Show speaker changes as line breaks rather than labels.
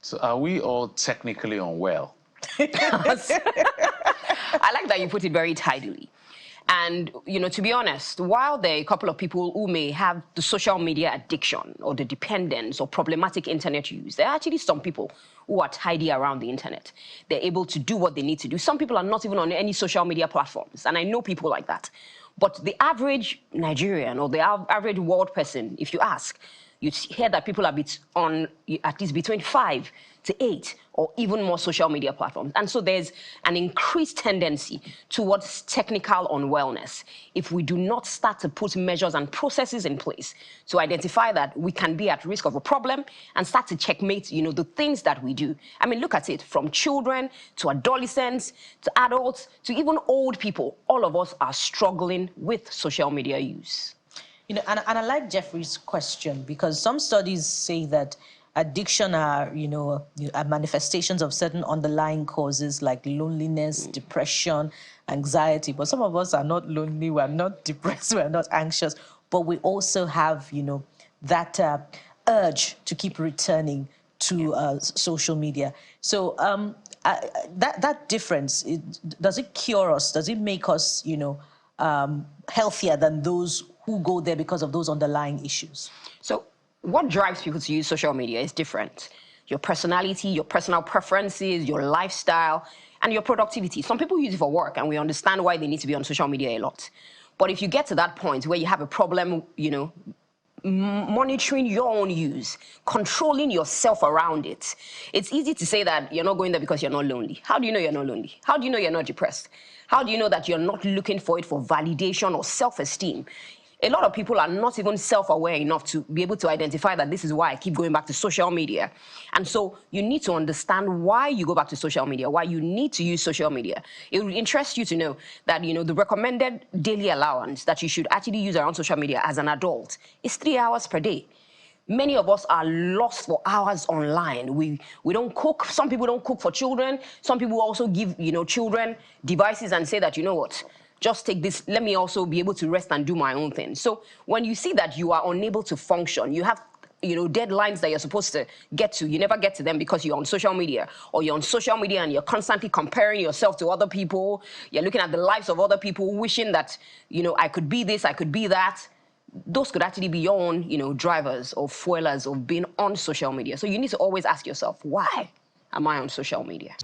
So are we all technically unwell?
I like that you put it very tidily. And, to be honest, while there are a couple of people who may have the social media addiction or the dependence or problematic internet use, there are actually some people who are tidy around the internet. They're able to do what they need to do. Some people are not even on any social media platforms, and I know people like that. But the average Nigerian or the average world person, if you ask, you hear that people are on at least between 5 to 8 or even more social media platforms. And so there's an increased tendency towards technical unwellness if we do not start to put measures and processes in place to identify that we can be at risk of a problem and start to checkmate, the things that we do. I mean, look at it, from children to adolescents to adults to even old people. All of us are struggling with social media use.
And I like Jeffrey's question, because some studies say that addiction are, are manifestations of certain underlying causes like loneliness, depression, anxiety. But some of us are not lonely, we're not depressed, we're not anxious, but we also have, that urge to keep returning to social media. So that difference, does it cure us? Does it make us, healthier than those who go there because of those underlying issues?
So what drives people to use social media is different. Your personality, your personal preferences, your lifestyle, and your productivity. Some people use it for work, and we understand why they need to be on social media a lot. But if you get to that point where you have a problem, monitoring your own use, controlling yourself around it, it's easy to say that you're not going there because you're not lonely. How do you know you're not lonely? How do you know you're not depressed? How do you know that you're not looking for it for validation or self-esteem? A lot of people are not even self-aware enough to be able to identify that this is why I keep going back to social media. And so you need to understand why you go back to social media, why you need to use social media. It would interest you to know that, the recommended daily allowance that you should actually use around social media as an adult is 3 hours per day. Many of us are lost for hours online. We don't cook. Some people don't cook for children. Some people also give, children devices and say that, just take this, let me also be able to rest and do my own thing. So when you see that you are unable to function, you have deadlines that you're supposed to get to, you never get to them because you're on social media, or you're on social media and you're constantly comparing yourself to other people. You're looking at the lives of other people, wishing that, I could be this, I could be that. Those could actually be your own, drivers or fuelers of being on social media. So you need to always ask yourself, why am I on social media?